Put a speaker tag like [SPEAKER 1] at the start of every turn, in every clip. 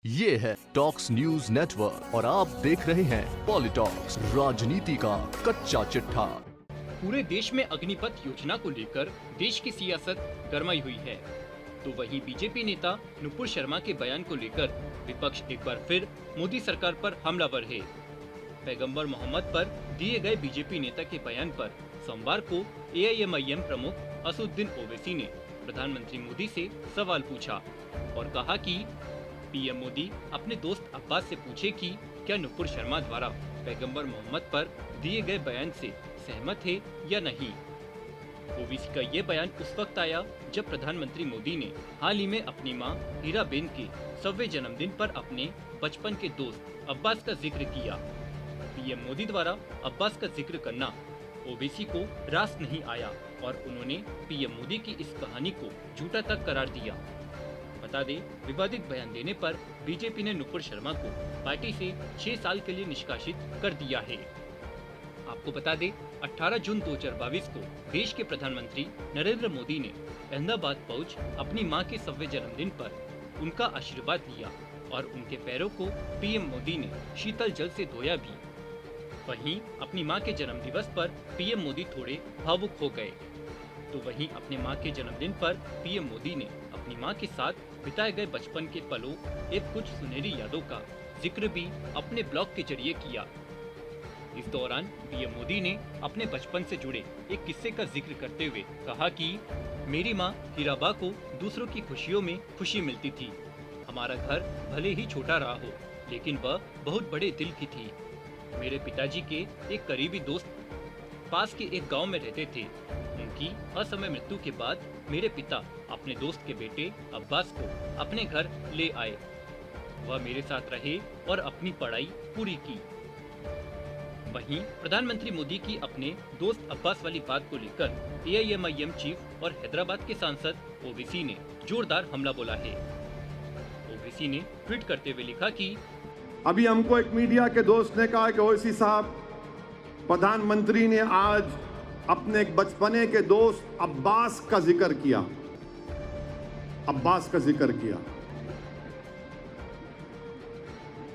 [SPEAKER 1] ये है talks news network और आप देख रहे हैं पॉलिटॉक्स, राजनीति का कच्चा चिट्ठा।
[SPEAKER 2] पूरे देश में अग्निपथ योजना को लेकर देश की सियासत गरमाई हुई है, तो वहीं बीजेपी नेता नुपुर शर्मा के बयान को लेकर विपक्ष एक बार फिर मोदी सरकार पर हमलावर है। पैगंबर मोहम्मद पर दिए गए बीजेपी नेता के बयान पर सोमवार को एआईएमआईएम प्रमुख असदुद्दीन ओवैसी ने प्रधानमंत्री मोदी से सवाल पूछा और कहा कि पीएम मोदी अपने दोस्त अब्बास से पूछे कि क्या नुपुर शर्मा द्वारा पैगंबर मोहम्मद पर दिए गए बयान से सहमत है या नहीं। ओवैसी का ये बयान उस वक्त आया जब प्रधानमंत्री मोदी ने हाल ही में अपनी मां हीराबेन के 100वें जन्मदिन पर अपने बचपन के दोस्त अब्बास का जिक्र किया। पीएम मोदी द्वारा अब्बास का जिक्र करना ओवैसी को रास नहीं आया और उन्होंने पीएम मोदी की इस कहानी को झूठा तक करार दिया। बता दें, विवादित बयान देने पर बीजेपी ने नुपुर शर्मा को पार्टी से 6 साल के लिए निष्कासित कर दिया है। आपको बता दें, 18 जून 2022 को देश के प्रधानमंत्री नरेंद्र मोदी ने अहमदाबाद पहुंच अपनी मां के 100वें जन्मदिन पर उनका आशीर्वाद लिया और उनके पैरों को पीएम मोदी ने शीतल जल से धोया भी। वहीं अपनी मां के जन्म दिवस पर पीएम मोदी थोड़े भावुक हो गए। तो वहीं अपने मां के जन्मदिन पर पीएम मोदी ने अपनी मां के साथ बिताए गए बचपन के पलों एवं कुछ सुनहरी यादों का जिक्र भी अपने ब्लॉग के जरिए किया। इस दौरान पीएम मोदी ने अपने बचपन से जुड़े एक किस्से का जिक्र करते हुए कहा कि मेरी मां हीराबा को दूसरों की खुशियों में खुशी मिलती थी। हमारा घर भले ही छोटा रहा हो, लेकिन वह बहुत बड़े दिल की थी। मेरे पिताजी के एक करीबी दोस्त पास के एक गांव में रहते थे। उनकी असमय मृत्यु के बाद मेरे पिता अपने दोस्त के बेटे अब्बास को अपने घर ले आए। वह मेरे साथ रहे और अपनी पढ़ाई पूरी की। वहीं प्रधानमंत्री मोदी की अपने दोस्त अब्बास वाली बात को लेकर एआईएमआईएम चीफ और हैदराबाद के सांसद ओवैसी ने जोरदार हमला बोला है। ओवैसी ने ट्वीट करते हुए लिखा कि
[SPEAKER 3] अभी हमको एक मीडिया के दोस्त ने कहा कि ओवैसी साहब, प्रधानमंत्री ने आज अपने एक बचपने के दोस्त अब्बास का जिक्र किया। अब्बास का जिक्र किया।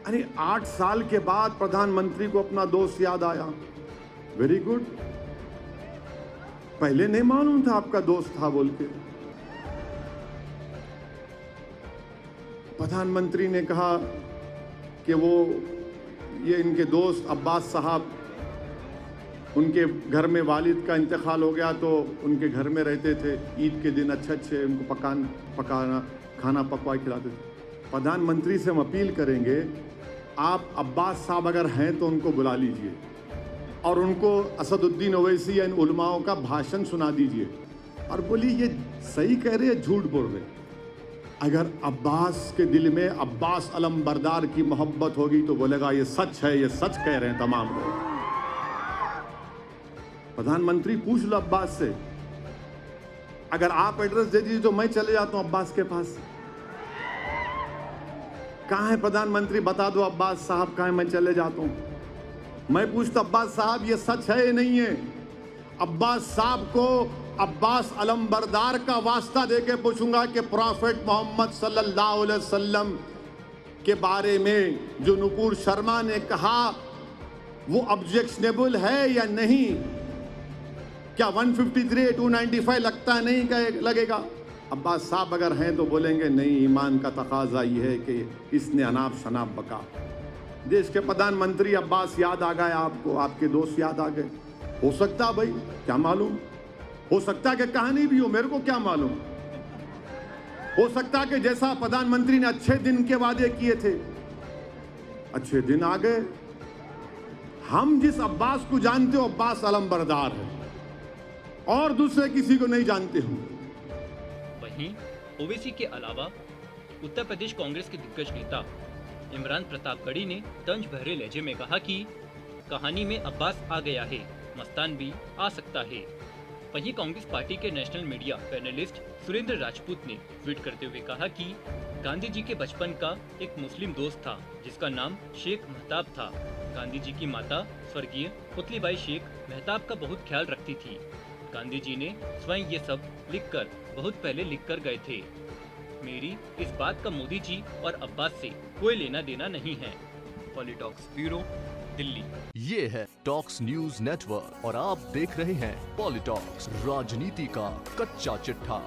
[SPEAKER 3] अरे 8 साल के बाद प्रधानमंत्री को अपना दोस्त याद आया। Very good. पहले नहीं मालूम था आपका दोस्त था बोल के। प्रधानमंत्री ने कहा कि वो ये इनके दोस्त अब्बास साहब, उनके घर में वालिद का इंतकाल हो गया तो उनके घर में रहते थे। ईद के दिन अच्छे उनको खाना पकवा खिलाते थे। प्रधानमंत्री से हम अपील करेंगे, आप अब्बास साहब अगर हैं तो उनको बुला लीजिए और उनको असदुद्दीन ओवैसी या इन उलमाओं का भाषण सुना दीजिए और बोलिए ये सही कह रहे हैं, झूठ बोल रहे। अगर अब्बास के दिल में अब्बास अलम बरदार की मोहब्बत होगी तो बोलेगा ये सच है, ये सच कह रहे हैं तमाम लोग। प्रधानमंत्री पूछ लो अब्बास से, अगर आप एड्रेस दे दीजिए तो मैं चले जाता हूं अब्बास के पास। कहां है प्रधानमंत्री, बता दो अब्बास साहब कहां है, मैं चले जाता हूं। मैं पूछता अब्बास साहब ये सच है या नहीं है। अब्बास साहब को अब्बास अलम बरदार का वास्ता देके पूछूंगा कि प्रॉफेट मोहम्मद सल्लल्लाहु अलैहि वसल्लम के बारे में जो नुपुर शर्मा ने कहा वो ऑब्जेक्शनेबल है या नहीं। क्या 153 295 लगता है नहीं लगेगा। अब्बास साहब अगर हैं तो बोलेंगे नहीं, ईमान का तकाजा ये है कि इसने अनाप शनाप बका। देश के प्रधानमंत्री अब्बास याद आ गए आपको, आपके दोस्त याद आ गए। हो सकता भाई, क्या मालूम, हो सकता है कि कहानी भी हो, मेरे को क्या मालूम। हो सकता है कि जैसा प्रधानमंत्री ने अच्छे दिन के वादे किए थे, अच्छे दिन आ गए। हम जिस अब्बास को जानते हो अब्बास अलम बरदार है और दूसरे किसी को नहीं जानते हो।
[SPEAKER 2] वहीं ओवैसी के अलावा उत्तर प्रदेश कांग्रेस के दिग्गज नेता इमरान प्रतापगढ़ी ने तंज भरे लहजे में कहा कि कहानी में अब्बास आ गया है, मस्तान भी आ सकता है। वहीं कांग्रेस पार्टी के national media panelist Surendra Rajput ने ट्वीट करते हुए कहा कि गांधी जी के बचपन का एक मुस्लिम दोस्त था जिसका नाम शेख मेहताब था। गांधी जी की माता स्वर्गीय पुतलीबाई शेख मेहताब का बहुत ख्याल रखती थी। गांधी जी ने स्वयं ये सब लिखकर बहुत पहले लिख कर गए थे। मेरी इस बात का मोदी जी और अब्बास से कोई लेना देना नहीं है। पॉलिटॉक्स ब्यूरो, दिल्ली।
[SPEAKER 1] ये है टॉक्स न्यूज नेटवर्क और आप देख रहे हैं पॉलिटॉक्स, राजनीति का कच्चा चिट्ठा।